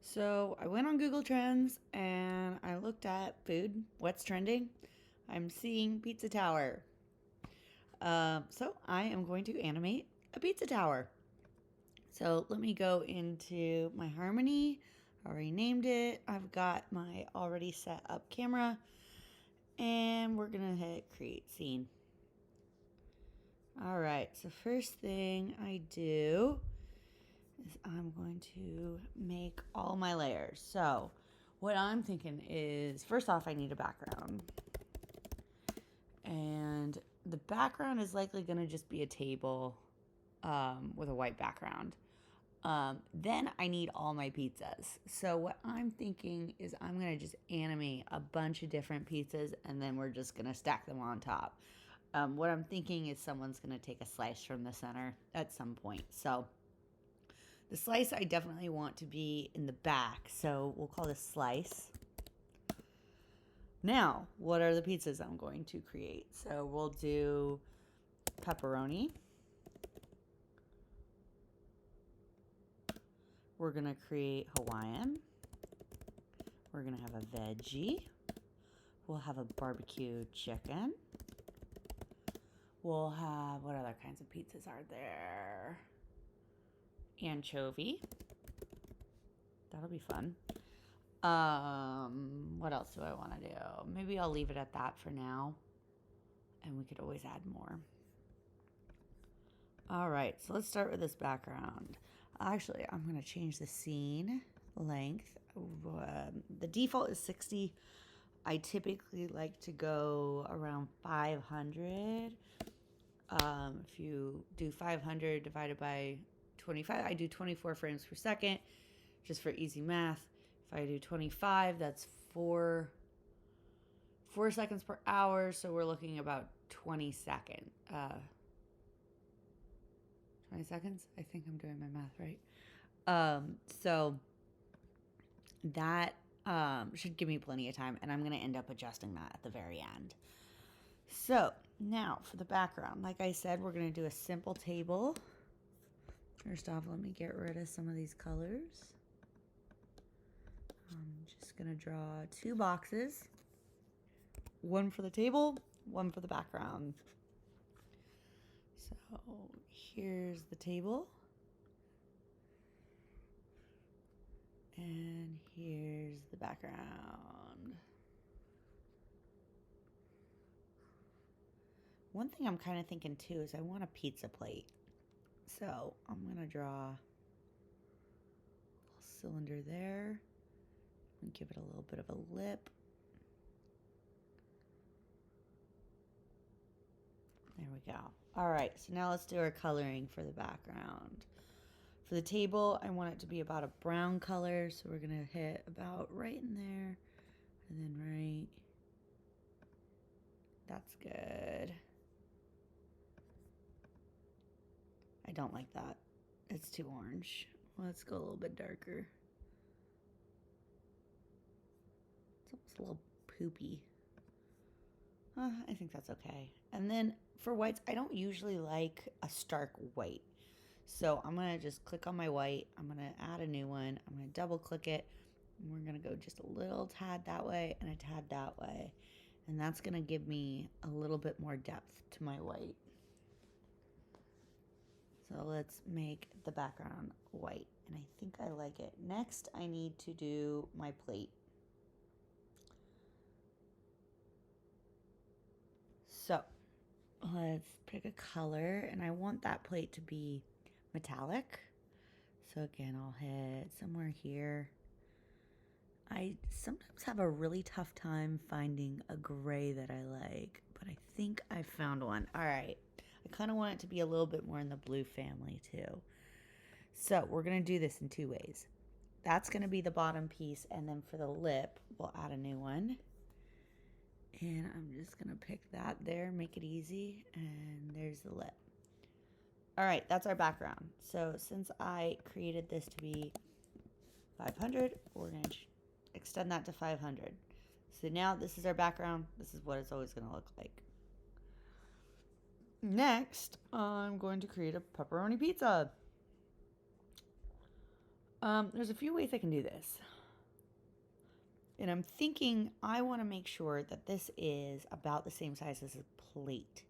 So I went on Google Trends and I looked at food, what's trending. I'm seeing pizza tower. So I am going to animate a pizza tower. So let me go into my Harmony. I already named it. I've got my already set up camera. And we're going to hit create scene. All right, so first thing I do is I'm going to make all my layers. So what I'm thinking is, first off, I need a background. And the background is likely going to just be a table with a white background. Then I need all my pizzas. So what I'm thinking is I'm going to just animate a bunch of different pizzas and then we're just going to stack them on top. What I'm thinking is someone's going to take a slice from the center at some point. So the slice I definitely want to be in the back. So we'll call this slice. Now, what are the pizzas I'm going to create? So we'll do pepperoni. We're going to create Hawaiian. We're going to have a veggie. We'll have a barbecue chicken. We'll have, what other kinds of pizzas are there? Anchovy. That'll be fun. What else do I want to do? Maybe I'll leave it at that for now. And we could always add more. All right, so let's start with this background. Actually, I'm going to change the scene length. The default is 60. I typically like to go around 500. If you do 500 divided by 25, I do 24 frames per second, just for easy math. If I do 25, that's 4 seconds per hour, so we're looking about 20 seconds. 20 seconds? I think I'm doing my math right. So that should give me plenty of time, and I'm going to end up adjusting that at the very end. So now for the background, like I said, we're going to do a simple table. First off, let me get rid of some of these colors. I'm just going to draw 2 boxes. One for the table, one for the background. So here's the table. And here's the background. One thing I'm kind of thinking too is I want a pizza plate. So I'm going to draw a little cylinder there and give it a little bit of a lip. There we go. All right, so now let's do our coloring for the background. For the table, I want it to be about a brown color, so we're going to hit about right in there, and then right. That's good. I don't like that. It's too orange. Let's go a little bit darker. It's almost a little poopy. I think that's okay. And then for whites, I don't usually like a stark white. So I'm going to just click on my white. I'm going to add a new one. I'm going to double click it. And we're going to go just a little tad that way and a tad that way. And that's going to give me a little bit more depth to my white. So let's make the background white. And I think I like it. Next, I need to do my plate. So let's pick a color, and I want that plate to be metallic. So again, I'll hit somewhere here. I sometimes have a really tough time finding a gray that I like, but I think I found one. All right, I kind of want it to be a little bit more in the blue family too. So we're gonna do this in 2 ways. That's gonna be the bottom piece, and then for the lip, we'll add a new one. And I'm just going to pick that there, make it easy, and there's the lip. All right, that's our background. So since I created this to be 500, we're going to extend that to 500. So now this is our background. This is what it's always going to look like. Next, I'm going to create a pepperoni pizza. There's a few ways I can do this. And I'm thinking I want to make sure that this is about the same size as a plate.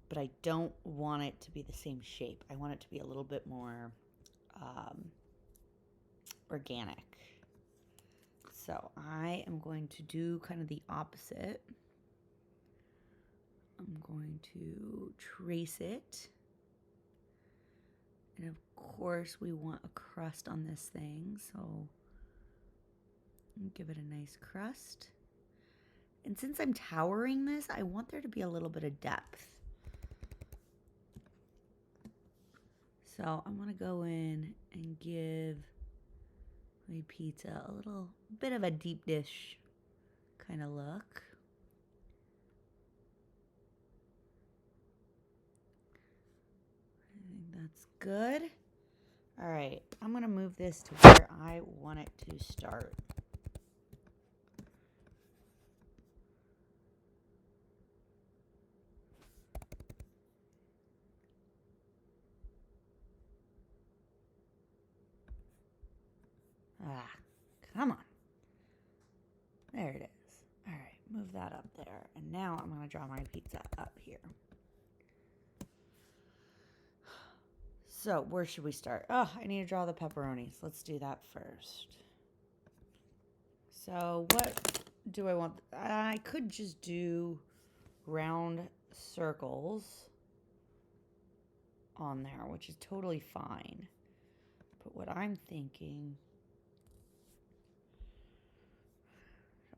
But I don't want it to be the same shape. I want it to be a little bit more organic. So I am going to do kind of the opposite. I'm going to trace it. And of course we want a crust on this thing, so give it a nice crust. And since I'm towering this, I want there to be a little bit of depth. So I'm gonna go in and give my pizza a little bit of a deep dish kind of look. I think that's good. All right, I'm gonna move this to where I want it to start. Ah, come on. There it is. All right, move that up there. And now I'm gonna draw my pizza up here. So where should we start? Oh, I need to draw the pepperonis. Let's do that first. So what do I want? I could just do round circles on there, which is totally fine. But what I'm thinking,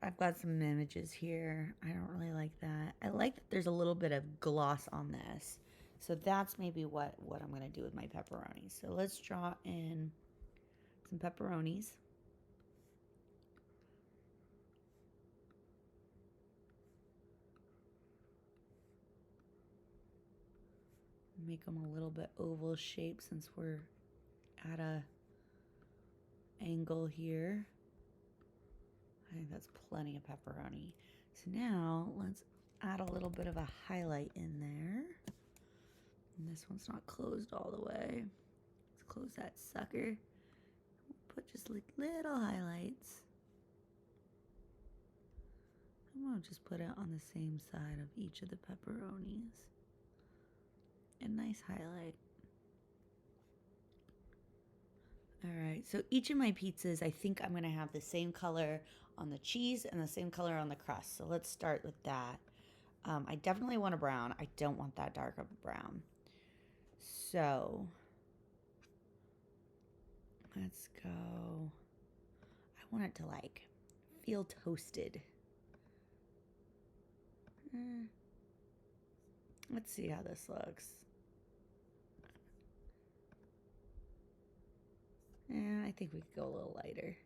I've got some images here. I don't really like that. I like that there's a little bit of gloss on this. So that's maybe what I'm going to do with my pepperonis. So let's draw in some pepperonis. Make them a little bit oval shape since we're at a angle here. I think that's plenty of pepperoni. So now let's add a little bit of a highlight in there. And this one's not closed all the way. Let's close that sucker. Put just like little highlights. I'm gonna just put it on the same side of each of the pepperonis. A nice highlight. All right, so each of my pizzas, I think I'm gonna have the same color on the cheese and the same color on the crust. So let's start with that. I definitely want a brown. I don't want that dark of a brown. So let's go. I want it to like feel toasted. Let's see how this looks. I think we could go a little lighter.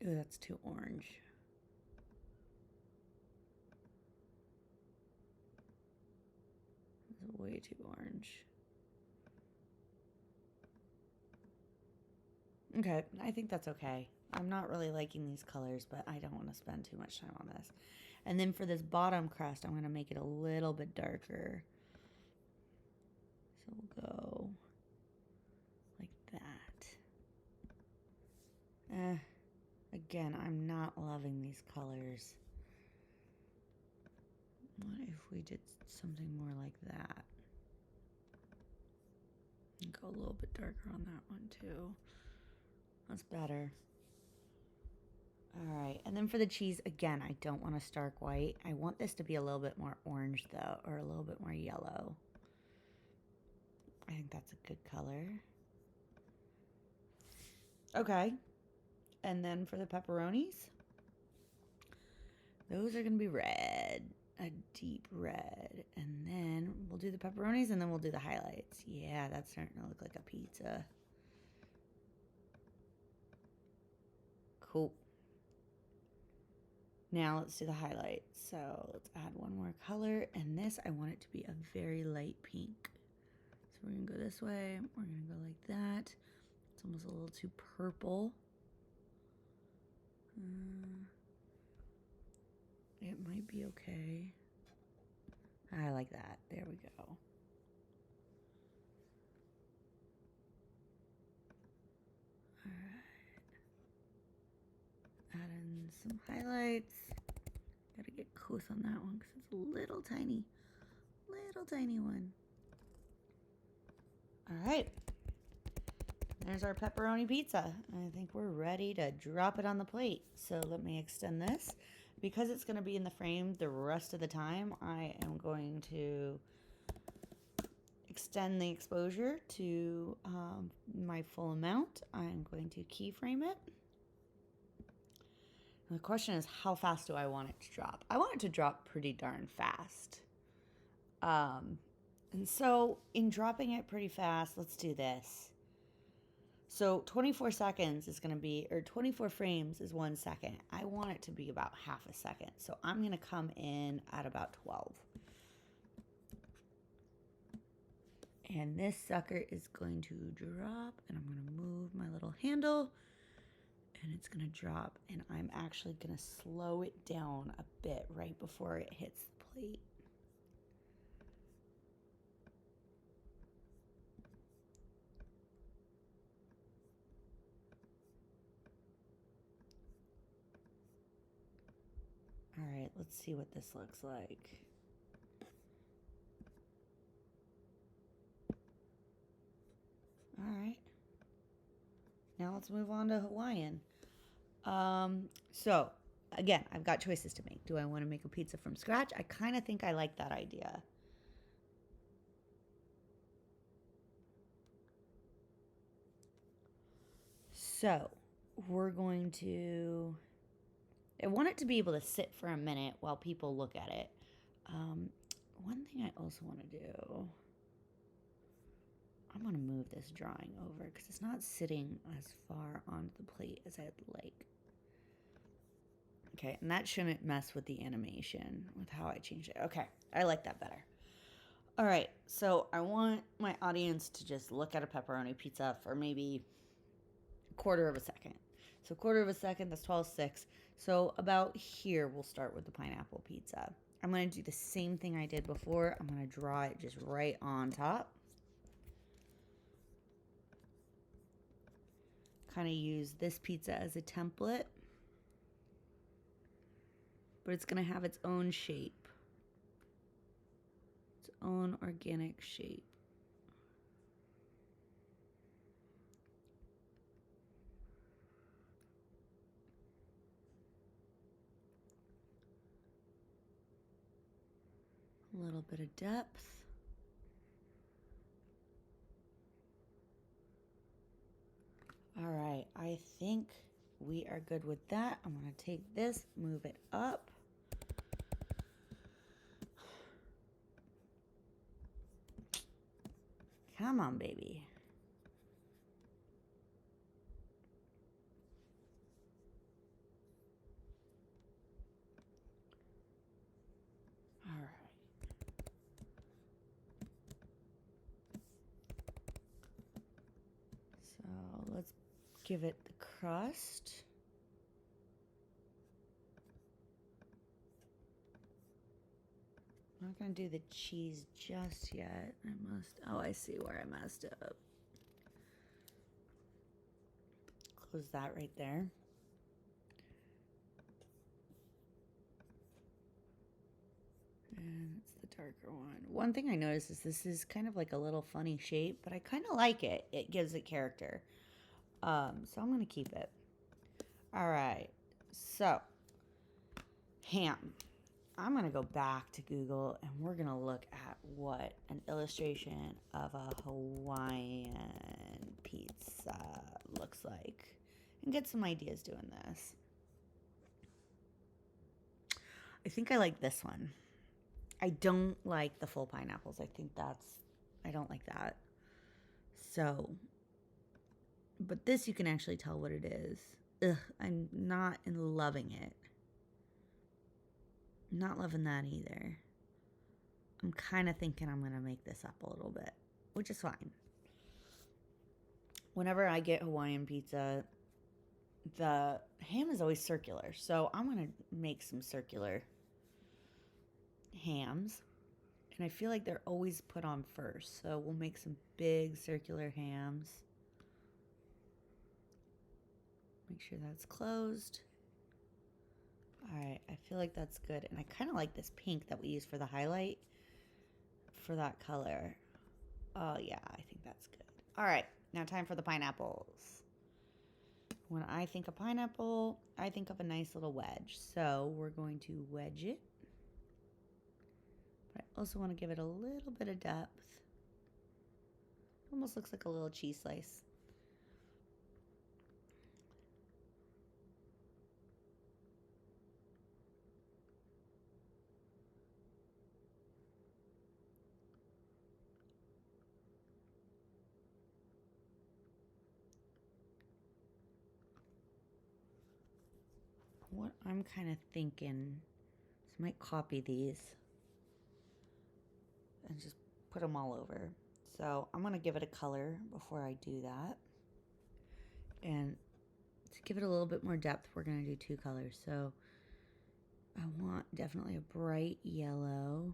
Ooh, that's too orange. That's way too orange. Okay, I think that's okay. I'm not really liking these colors, but I don't want to spend too much time on this. And then for this bottom crust, I'm going to make it a little bit darker. So we'll go like that. Again, I'm not loving these colors. What if we did something more like that? And go a little bit darker on that one too. That's better. All right, and then for the cheese, again, I don't want a stark white. I want this to be a little bit more orange though, or a little bit more yellow. I think that's a good color. Okay, and then for the pepperonis, those are gonna be red, a deep red. And then we'll do the pepperonis and then we'll do the highlights. Yeah, that's starting to look like a pizza. Cool. Now let's do the highlights. So let's add one more color. And this, I want it to be a very light pink. So we're gonna go this way. We're gonna go like that. It's almost a little too purple. It might be okay. I like that. There we go. some highlights. Gotta get close on that one because it's a little tiny one. All right. There's our pepperoni pizza. I think we're ready to drop it on the plate. So let me extend this. Because it's going to be in the frame the rest of the time, I am going to extend the exposure to my full amount. I'm going to keyframe it. And the question is, how fast do I want it to drop? I want it to drop pretty darn fast. And so in dropping it pretty fast, let's do this. So 24 seconds is going to be, or 24 frames is 1 second. I want it to be about half a second. So I'm going to come in at about 12. And this sucker is going to drop, and I'm going to move my little handle, and it's going to drop. And I'm actually going to slow it down a bit right before it hits the plate. All right, let's see what this looks like. All right. Now let's move on to Hawaiian. So again, I've got choices to make. Do I want to make a pizza from scratch? I kind of think I like that idea. So we're going to, I want it to be able to sit for a minute while people look at it. One thing I also want to do, I'm going to move this drawing over because it's not sitting as far onto the plate as I'd like. Okay, and that shouldn't mess with the animation with how I changed it. Okay, I like that better. All right, so I want my audience to just look at a pepperoni pizza for maybe a quarter of a second. So quarter of a second, that's 12:06. So about here, we'll start with the pineapple pizza. I'm going to do the same thing I did before. I'm going to draw it just right on top. Kind of use this pizza as a template. But it's going to have its own shape. Its own organic shape. A little bit of depth. All right, I think we are good with that. I'm going to take this, move it up. Come on, baby. All right. So let's give it the crust. I'm not going to do the cheese just yet. I see where I messed up. Close that right there. And it's the darker one. One thing I noticed is this is kind of like a little funny shape, but I kind of like it. It gives it character. So I'm going to keep it. All right. So, ham. I'm going to go back to Google and we're going to look at what an illustration of a Hawaiian pizza looks like and get some ideas doing this. I think I like this one. I don't like the full pineapples. I don't like that. So, but this you can actually tell what it is. Ugh, I'm not loving it. Not loving that either. I'm kind of thinking I'm going to make this up a little bit, which is fine. Whenever I get Hawaiian pizza, the ham is always circular. So I'm going to make some circular hams. And I feel like they're always put on first. So we'll make some big circular hams. Make sure that's closed. All right, I feel like that's good. And I kind of like this pink that we use for the highlight for that color. Oh, yeah, I think that's good. All right, now time for the pineapples. When I think of pineapple, I think of a nice little wedge. So we're going to wedge it. But I also want to give it a little bit of depth. Almost looks like a little cheese slice. What I'm kind of thinking is I might copy these and just put them all over. So I'm going to give it a color before I do that. And to give it a little bit more depth, we're going to do two colors. So I want definitely a bright yellow.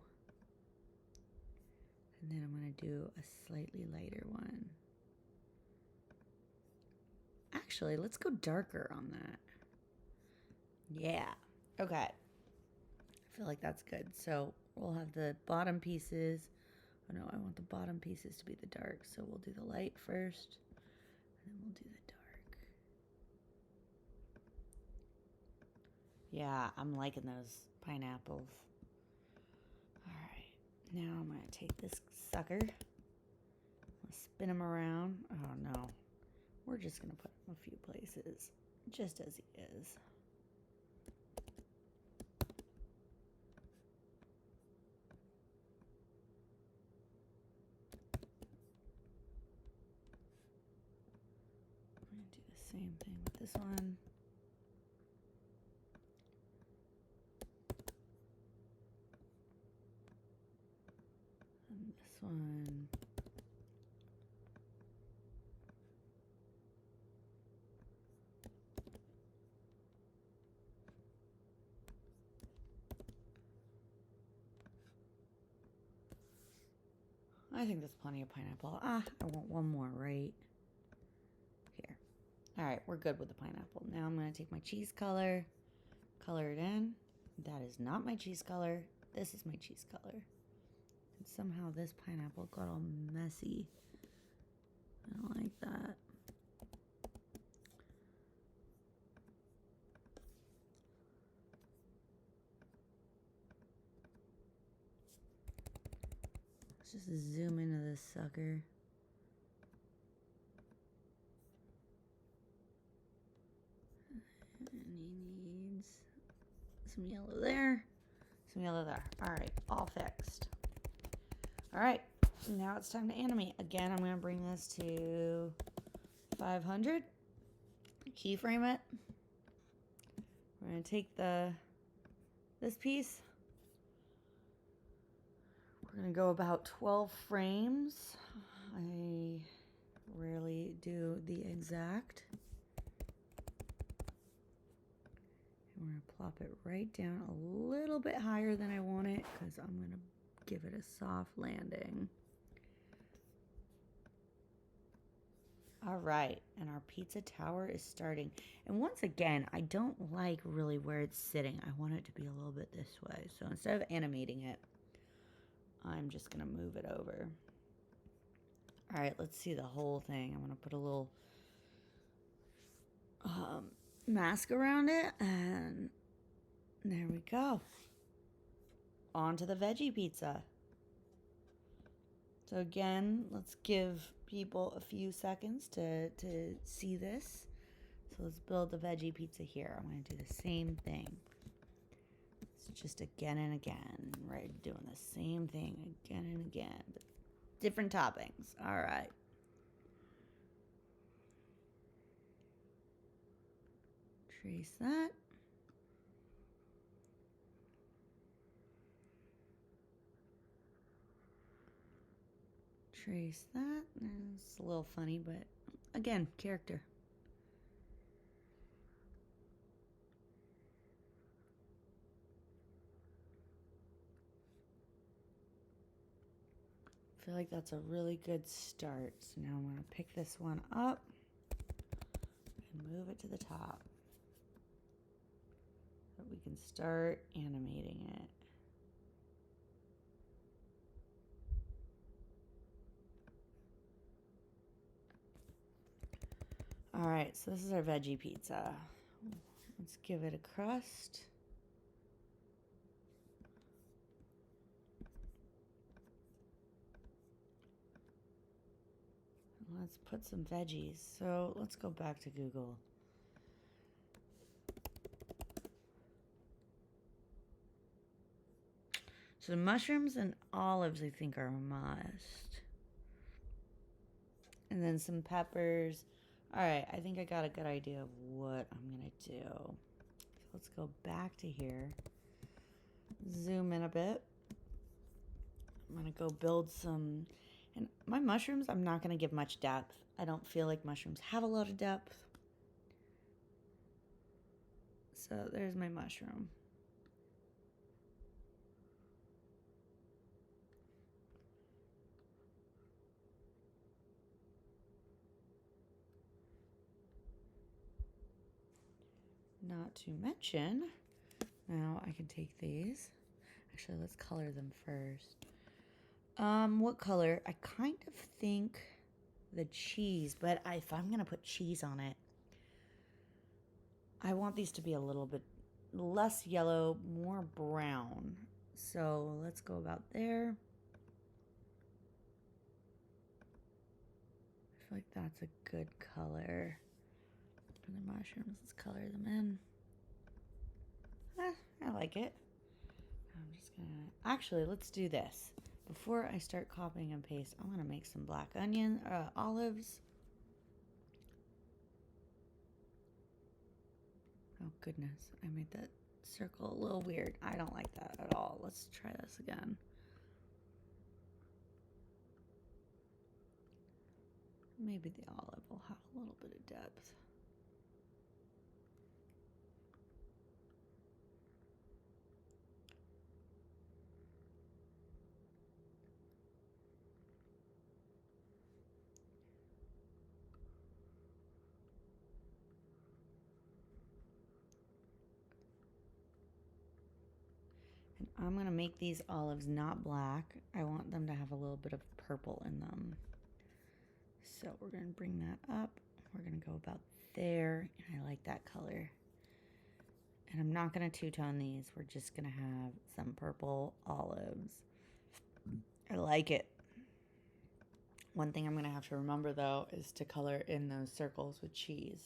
And then I'm going to do a slightly lighter one. Actually, let's go darker on that. Yeah. Okay. I feel like that's good. So we'll have the bottom pieces. Oh no, I want the bottom pieces to be the dark. So we'll do the light first. And then we'll do the dark. Yeah, I'm liking those pineapples. All right. Now I'm going to take this sucker. Spin him around. Oh no. We're just going to put him a few places. Just as he is. I'm going to do the same thing with this one. And this one. I think there's plenty of pineapple. I want one more right here. All right, we're good with the pineapple. Now I'm going to take my cheese color, color it in. That is not my cheese color. This is my cheese color. And somehow this pineapple got all messy. I don't like that. Let's just zoom into this sucker. And he needs some yellow there, some yellow there. All right, all fixed. All right, now it's time to animate. Again, I'm going to bring this to 500. Keyframe it. We're going to take this piece. We're going to go about 12 frames. I rarely do the exact. And we're going to plop it right down a little bit higher than I want it because I'm going to give it a soft landing. All right, and our pizza tower is starting. And once again, I don't like really where it's sitting. I want it to be a little bit this way. So instead of animating it, I'm just going to move it over. All right, let's see the whole thing. I'm going to put a little mask around it, and there we go. On to the veggie pizza. So again, let's give people a few seconds to see this. So let's build the veggie pizza here. I'm going to do the same thing. It's just again and again, right? Doing the same thing again and again, but different toppings. All right. Trace that. Trace that. It's a little funny, but again, character. I feel like that's a really good start. So now I'm going to pick this one up and move it to the top. There we can start animating it. All right, so this is our veggie pizza. Let's give it a crust. Let's put some veggies. So let's go back to Google. So the mushrooms and olives, I think, are a must. And then some peppers. All right, I think I got a good idea of what I'm going to do. So let's go back to here. Zoom in a bit. I'm going to go build some. And my mushrooms, I'm not going to give much depth. I don't feel like mushrooms have a lot of depth. So there's my mushroom. Not to mention, now I can take these. Actually, let's color them first. What color? I kind of think the cheese, but if I'm gonna put cheese on it, I want these to be a little bit less yellow, more brown. So let's go about there. I feel like that's a good color for the mushrooms. Let's color them in. I like it. I'm just gonna, actually, let's do this. Before I start copying and paste, I'm gonna make some black onion, olives. Oh goodness, I made that circle a little weird. I don't like that at all. Let's try this again. Maybe the olive will have a little bit of depth. And I'm going to make these olives not black. I want them to have a little bit of purple in them. So we're going to bring that up. We're going to go about there. And I like that color. And I'm not going to two-tone these. We're just going to have some purple olives. I like it. One thing I'm going to have to remember, though, is to color in those circles with cheese.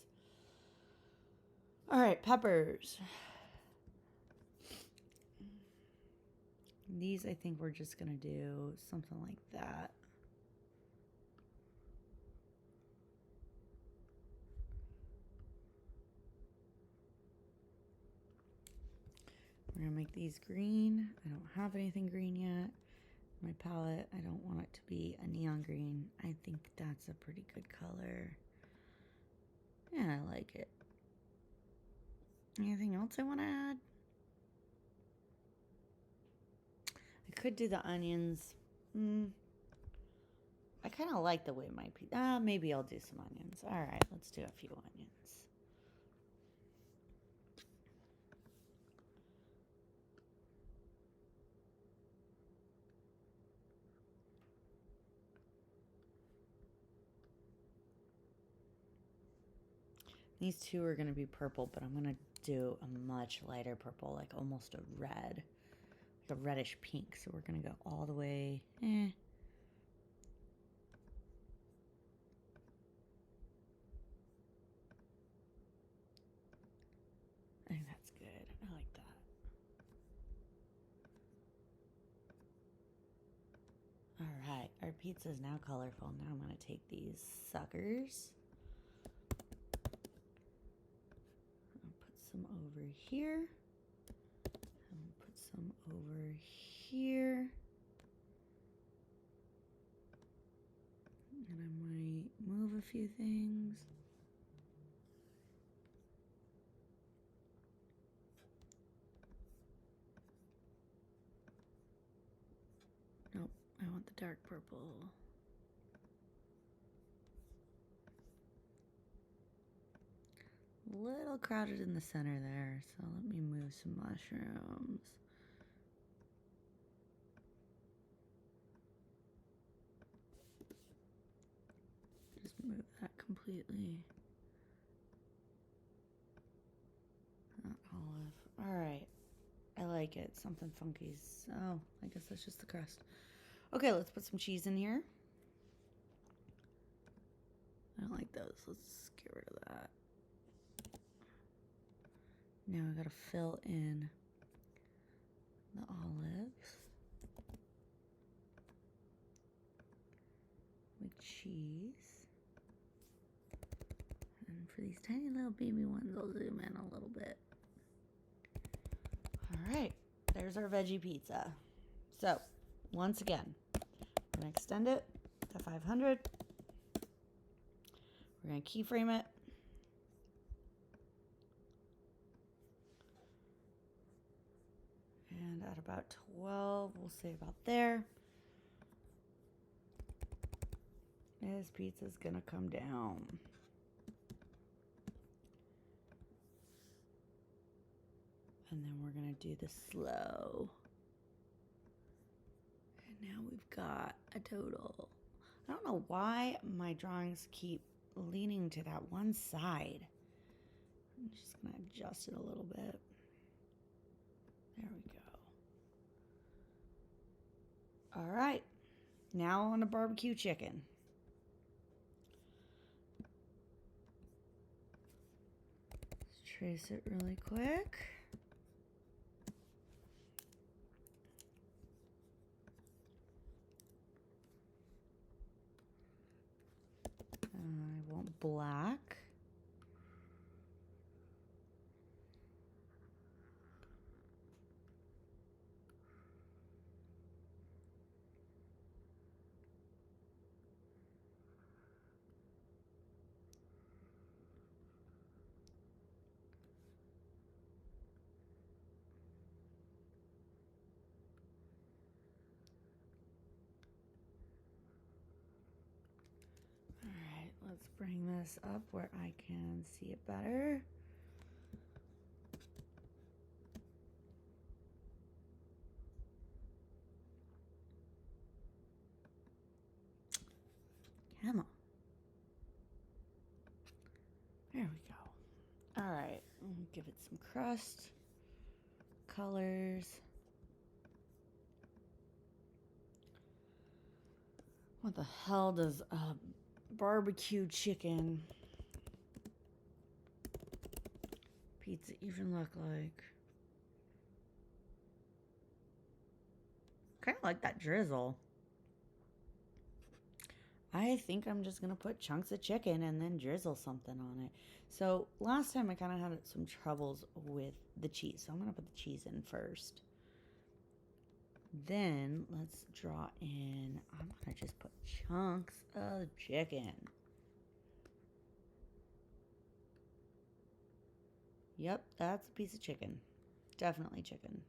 All right, peppers. These, I think we're just going to do something like that. We're going to make these green. I don't have anything green yet. My palette, I don't want it to be a neon green. I think that's a pretty good color. Yeah, I like it. Anything else I want to add? I could do the onions. I kind of like the way my pizza. Maybe I'll do some onions. All right, let's do a few onions. These two are going to be purple, but I'm going to do a much lighter purple, like almost a red, like a reddish pink. So we're going to go all the way. I think that's good. I like that. All right, our pizza is now colorful. Now I'm going to take these suckers. Some over here. And put some over here. And I might move a few things. Nope, I want the dark purple. A little crowded in the center there, so let me move some mushrooms. Just move that completely. Not olive. All right. I like it. Something funky. So I guess that's just the crust. Okay, let's put some cheese in here. I don't like those. Let's get rid of that. Now I gotta fill in the olives with cheese. And for these tiny little baby ones, I'll zoom in a little bit. All right, there's our veggie pizza. So, once again, we're gonna extend it to 500. We're gonna keyframe it. And at about 12, we'll say about there. This pizza's gonna come down. And then we're gonna do the slow. And now we've got a total. I don't know why my drawings keep leaning to that one side. I'm just gonna adjust it a little bit. There we go. All right, now on the barbecue chicken. Let's trace it really quick. I want black. Let's bring this up where I can see it better. Come on. There we go. All right, give it some crust, colors. What the hell does a barbecue chicken pizza even look like? Kind of like that drizzle. I think I'm just going to put chunks of chicken and then drizzle something on it. So last time I kind of had some troubles with the cheese. So I'm going to put the cheese in first. Then let's draw in, I'm going to just put chunks of chicken. Yep, that's a piece of chicken. Definitely chicken.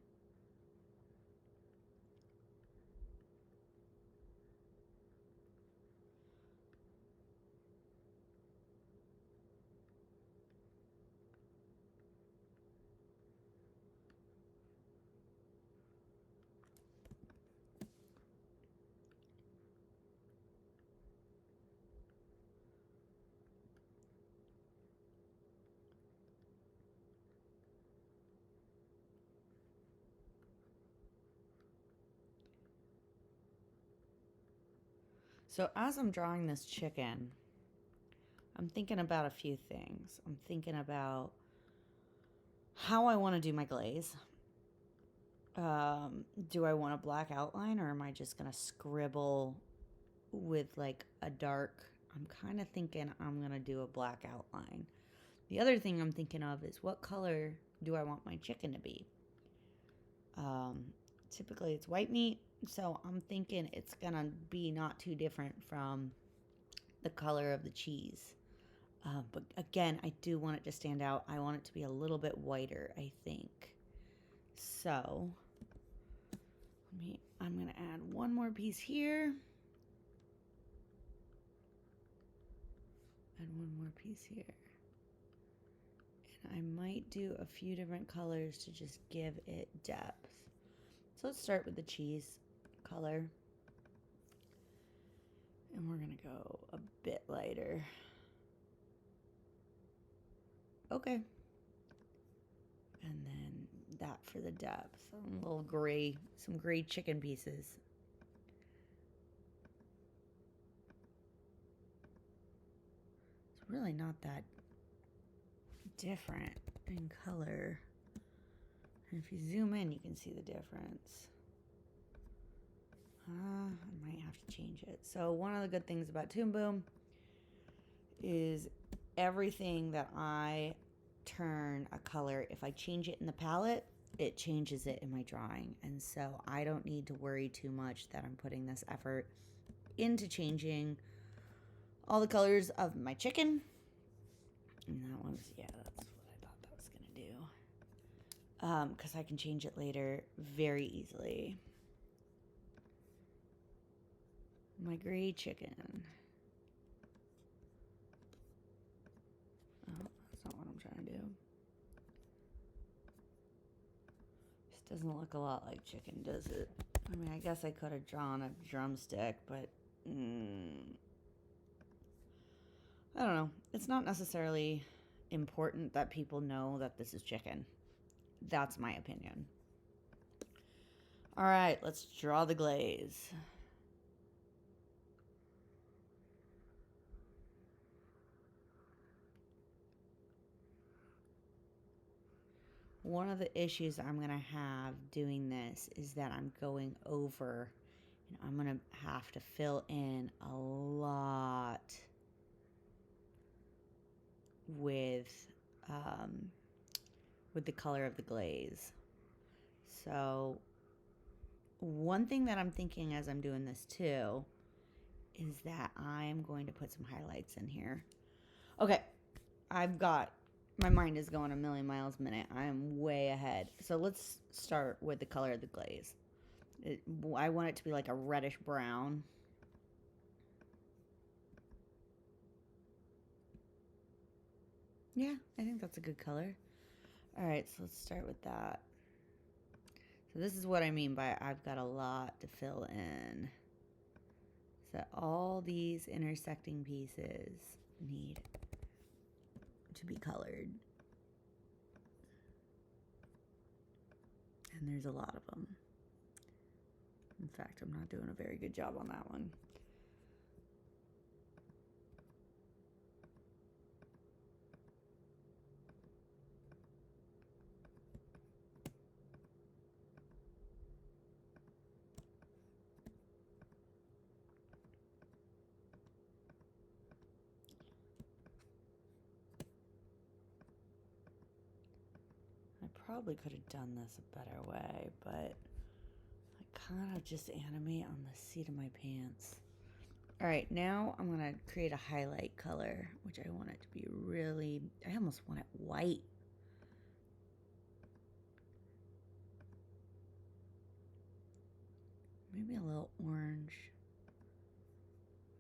So as I'm drawing this chicken, I'm thinking about a few things. I'm thinking about how I want to do my glaze. Do I want a black outline, or am I just going to scribble with like a dark? I'm kind of thinking I'm going to do a black outline. The other thing I'm thinking of is what color do I want my chicken to be? Typically it's white meat, so I'm thinking it's going to be not too different from the color of the cheese. But again, I do want it to stand out. I want it to be a little bit whiter, I think. So I'm going to add one more piece here. And one more piece here. And I might do a few different colors to just give it depth. So let's start with the cheese color. And we're going to go a bit lighter. Okay. And then that for the depth. A little gray, some gray chicken pieces. It's really not that different in color. And if you zoom in, you can see the difference. I might have to change it. So one of the good things about Toon Boom is everything that I turn a color, if I change it in the palette, it changes it in my drawing. And so I don't need to worry too much that I'm putting this effort into changing all the colors of my chicken. And that one's, yeah, that's what I thought that was going to do. Because I can change it later very easily. My gray chicken. Oh, that's not what I'm trying to do. This doesn't look a lot like chicken, does it? I mean, I guess I could have drawn a drumstick, but I don't know. It's not necessarily important that people know that this is chicken. That's my opinion. All right, let's draw the glaze. One of the issues I'm going to have doing this is that I'm going over and I'm going to have to fill in a lot with the color of the glaze. So one thing that I'm thinking as I'm doing this too is that I'm going to put some highlights in here. Okay, my mind is going a million miles a minute. I am way ahead. So let's start with the color of the glaze. I want it to be like a reddish brown. Yeah, I think that's a good color. All right, so let's start with that. So this is what I mean by I've got a lot to fill in. So all these intersecting pieces need to be colored. And there's a lot of them. In fact, I'm not doing a very good job on that one. I probably could have done this a better way, but I kind of just animate on the seat of my pants. All right, now I'm going to create a highlight color, which I want it to be really, I almost want it white. Maybe a little orange.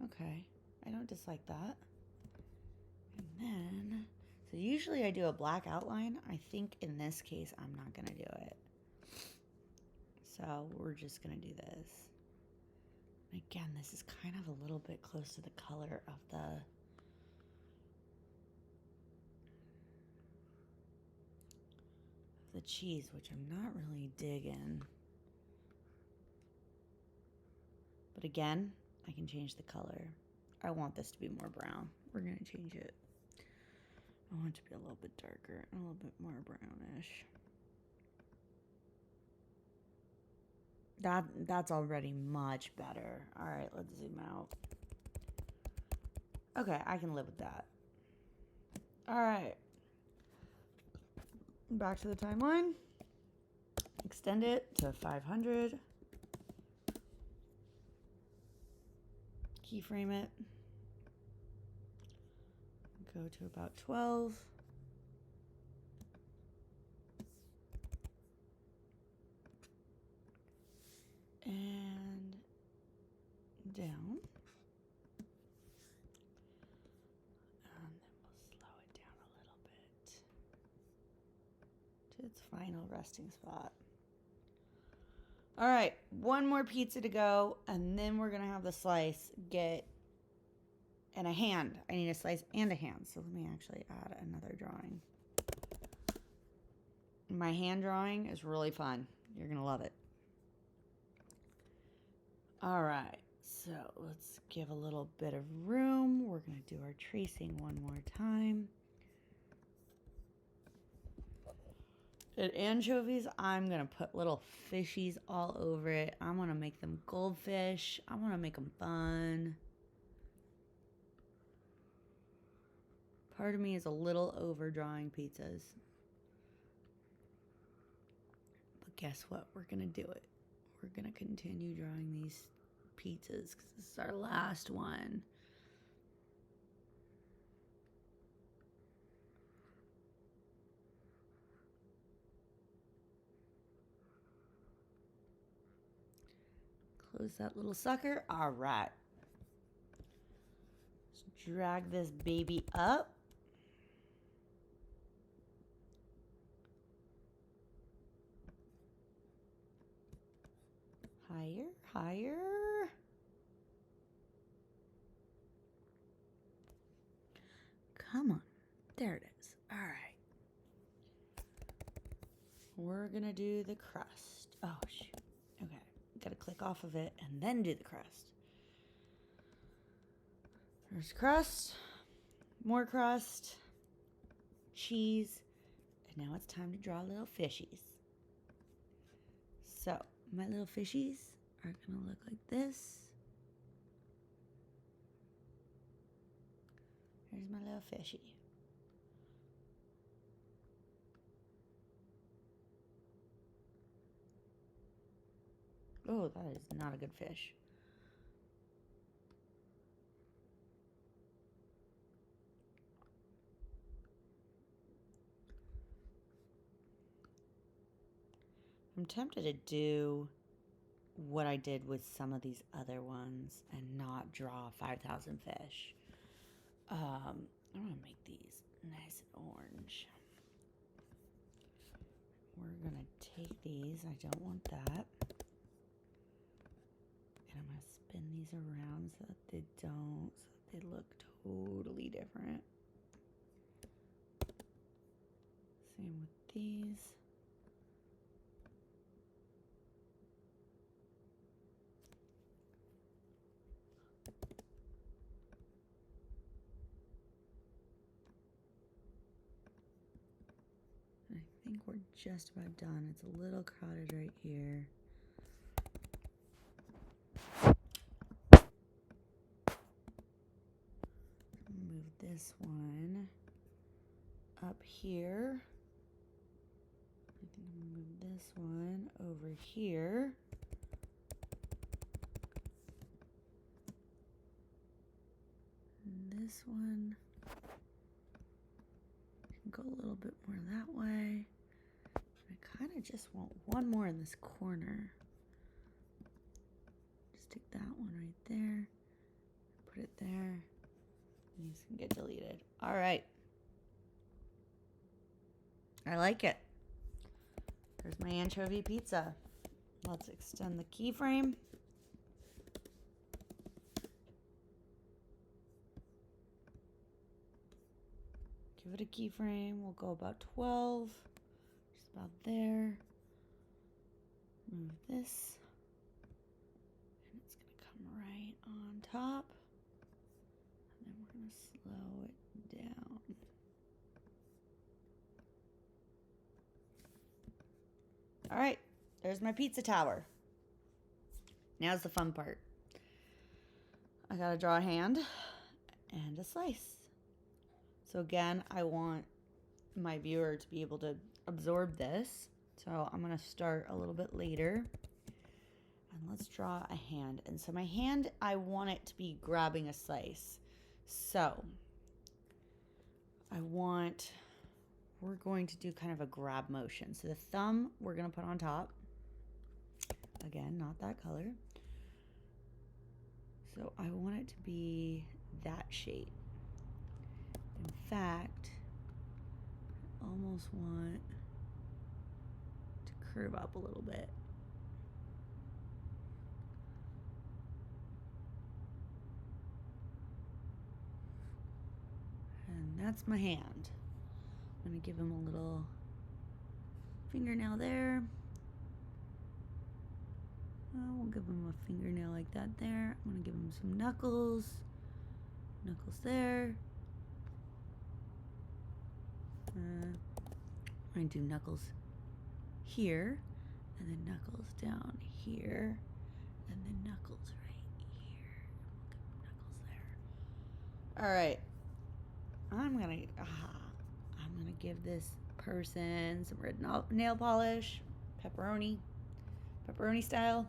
Okay, I don't dislike that. And then, so usually I do a black outline. I think in this case, I'm not going to do it. So we're just going to do this. Again, this is kind of a little bit close to the color of the cheese, which I'm not really digging. But again, I can change the color. I want this to be more brown. We're going to change it. I want it to be a little bit darker, a little bit more brownish. That's already much better. All right, let's zoom out. Okay, I can live with that. All right. Back to the timeline. Extend it to 500. Keyframe it. Go to about 12. And down. And then we'll slow it down a little bit. to its final resting spot. All right, one more pizza to go, and then we're gonna have the slice get, and a hand. I need a slice and a hand, so let me actually add another drawing. My hand drawing is really fun. You're gonna love it. All right, so let's give a little bit of room. We're gonna do our tracing one more time. And anchovies, I'm gonna put little fishies all over it. I wanna make them goldfish. I wanna make them fun. Part of me is a little over drawing pizzas. But guess what? We're gonna do it. We're gonna continue drawing these pizzas because this is our last one. Close that little sucker. All right. Let's drag this baby up. Higher, higher. Come on. There it is. All right. We're going to do the crust. Oh, shoot. Okay. Got to click off of it and then do the crust. There's crust, more crust, cheese, and now it's time to draw little fishies. So, my little fishies are going to look like this. Here's my little fishy. Oh, that is not a good fish. I'm tempted to do what I did with some of these other ones and not draw 5,000 fish. I'm going to make these nice and orange. We're going to take these. I don't want that. And I'm going to spin these around so that they don't, so that they look totally different. Same with these. I think we're just about done. It's a little crowded right here. Move this one up here. I think I'm gonna move this one over here. And this one can go a little bit more that way. I kind of just want one more in this corner. Just take that one right there, put it there. These can get deleted. All right. I like it. There's my anchovy pizza. Let's extend the keyframe. Give it a keyframe. We'll go about 12. Just about there. Move this. And it's going to come right on top. And then we're going to slow it down. All right, there's my pizza tower. Now's the fun part. I gotta draw a hand and a slice. So again, I want my viewer to be able to absorb this. So I'm gonna start a little bit later. And let's draw a hand. And so my hand, I want it to be grabbing a slice. So we're going to do kind of a grab motion. So the thumb we're going to put on top. Again, not that color. So I want it to be that shape. In fact, I almost want curve up a little bit. And that's my hand. I'm gonna give him a little fingernail there. We'll give him a fingernail like that there. I'm gonna give him some knuckles. Knuckles there. I'm gonna do knuckles here, and then knuckles down here, and then knuckles right here. We'll give him knuckles there. All right. I'm gonna give this person some red nail polish, pepperoni style.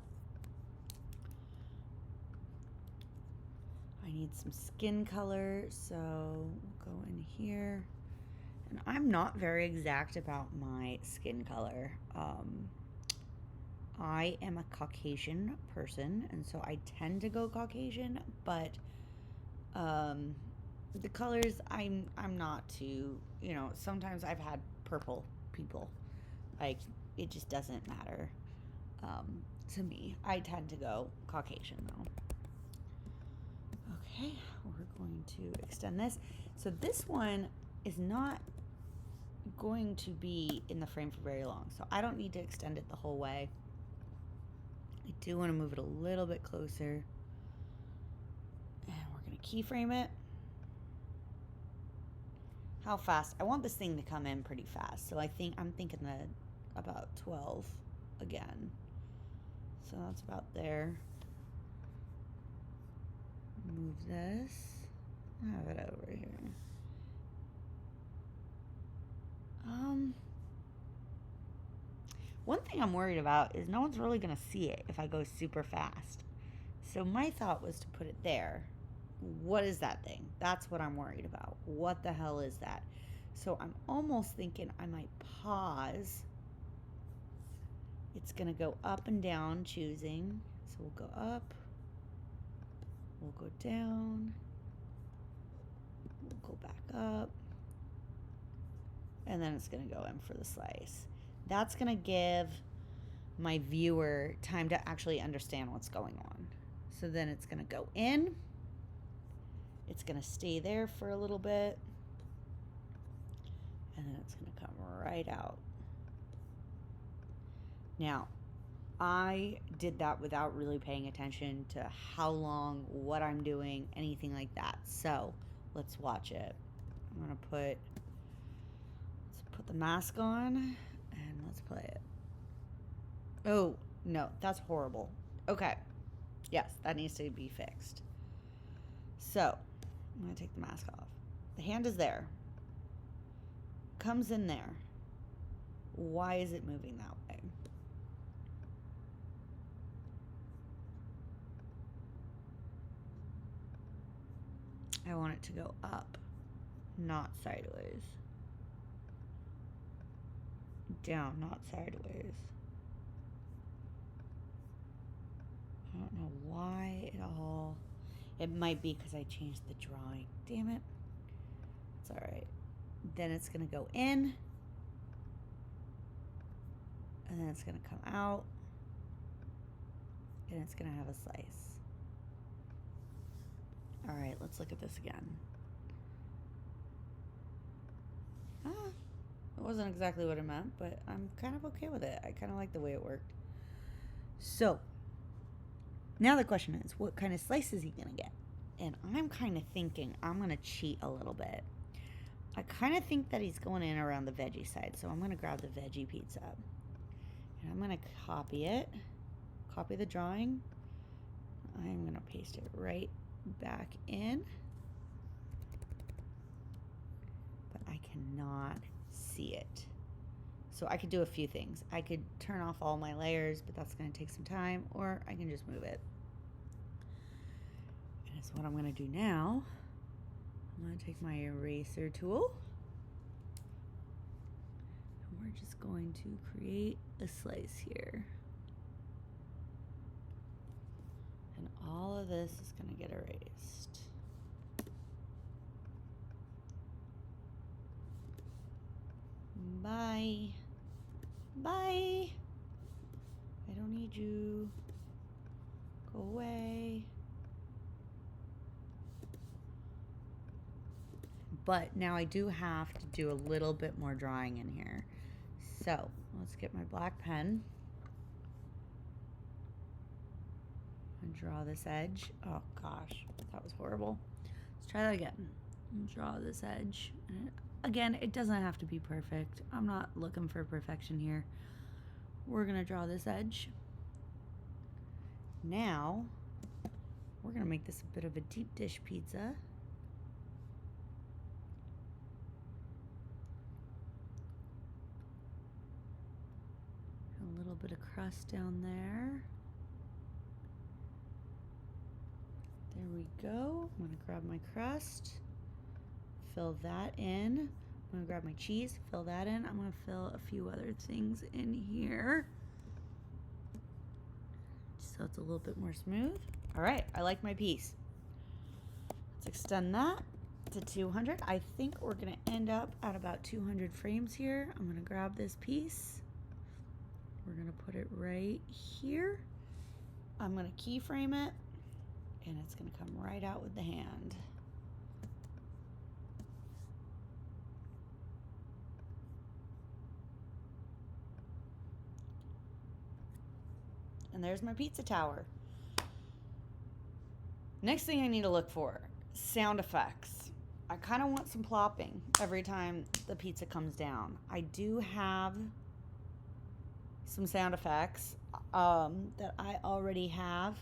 I need some skin color, so we'll go in here. And I'm not very exact about my skin color. I am a Caucasian person, and so I tend to go Caucasian, but the colors I'm not too, sometimes I've had purple people. Like, it just doesn't matter to me. I tend to go Caucasian though. Okay, we're going to extend this. So this one is not going to be in the frame for very long, so I don't need to extend it the whole way. I do want to move it a little bit closer, and we're going to keyframe it. How fast? I want this thing to come in pretty fast, so I'm thinking that about 12 again. So that's about there. Move this. Have it over here. One thing I'm worried about is no one's really gonna see it if I go super fast. So my thought was to put it there. What is that thing? That's what I'm worried about. What the hell is that? So I'm almost thinking I might pause. It's gonna go up and down, choosing. So we'll go up. We'll go down. We'll go back up. And then it's gonna go in for the slice. That's gonna give my viewer time to actually understand what's going on. So then it's gonna go in. It's gonna stay there for a little bit. And then it's gonna come right out. Now, I did that without really paying attention to how long, what I'm doing, anything like that. So let's watch it. Let's put the mask on and let's play it. Oh, no, that's horrible. Okay. Yes, that needs to be fixed. So I'm gonna take the mask off. The hand is there. Comes in there. Why is it moving that way? I want it to go up, not sideways. Down, not sideways. I don't know why it might be because I changed the drawing. Damn it. It's all right. Then it's gonna go in, and then it's gonna come out, and it's gonna have a slice. All right, let's look at this again. It wasn't exactly what I meant, but I'm kind of okay with it. I kind of like the way it worked. So now the question is, what kind of slice is he gonna get? And I'm kind of thinking I'm gonna cheat a little bit. I kind of think that he's going in around the veggie side, so I'm gonna grab the veggie pizza and I'm gonna copy it, copy the drawing. I'm gonna paste it right back in, but I cannot see it. So I could do a few things. I could turn off all my layers, but that's gonna take some time, or I can just move it. And so what I'm gonna do now, I'm gonna take my eraser tool, and we're just going to create a slice here. And all of this is gonna get erased. Bye. Bye. I don't need you. Go away. But now I do have to do a little bit more drawing in here. So let's get my black pen and draw this edge. Oh gosh, that was horrible. Let's try that again. Draw this edge. And again, it doesn't have to be perfect. I'm not looking for perfection here. We're gonna draw this edge. Now, we're gonna make this a bit of a deep dish pizza. A little bit of crust down there. There we go. I'm gonna grab my crust, fill that in. I'm gonna grab my cheese, fill that in. I'm gonna fill a few other things in here, so it's a little bit more smooth. All right, I like my piece. Let's extend that to 200. I think we're gonna end up at about 200 frames here. I'm gonna grab this piece. We're gonna put it right here. I'm gonna keyframe it, and it's gonna come right out with the hand. And there's my pizza tower. Next thing I need to look for, sound effects. I kind of want some plopping every time the pizza comes down. I do have some sound effects that I already have.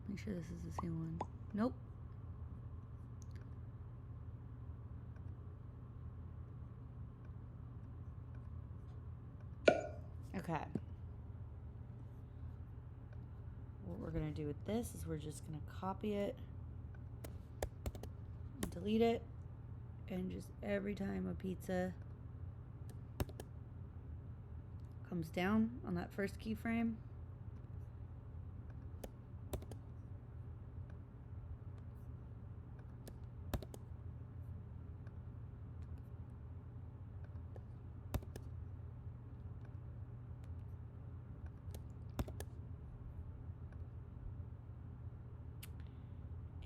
Make sure this is the same one. Nope. Okay. What we're gonna do with this is we're just gonna copy it, delete it, and just every time a pizza comes down on that first keyframe,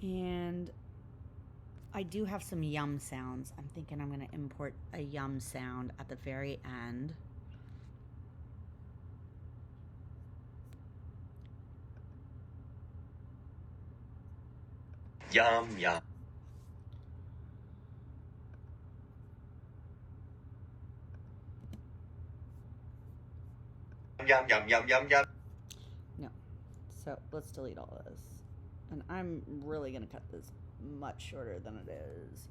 and I do have some yum sounds. I'm thinking I'm going to import a yum sound at the very end. Yum, yum. Yum, yum, yum, yum, yum. No. So let's delete all of this. And I'm really going to cut this much shorter than it is.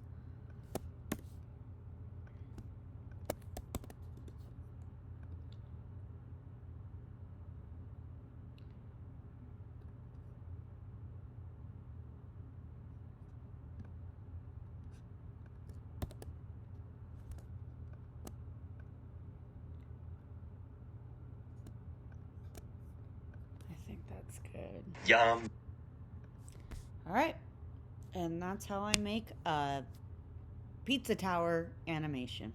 I think that's good. Yum. All right. And that's how I make a pizza tower animation.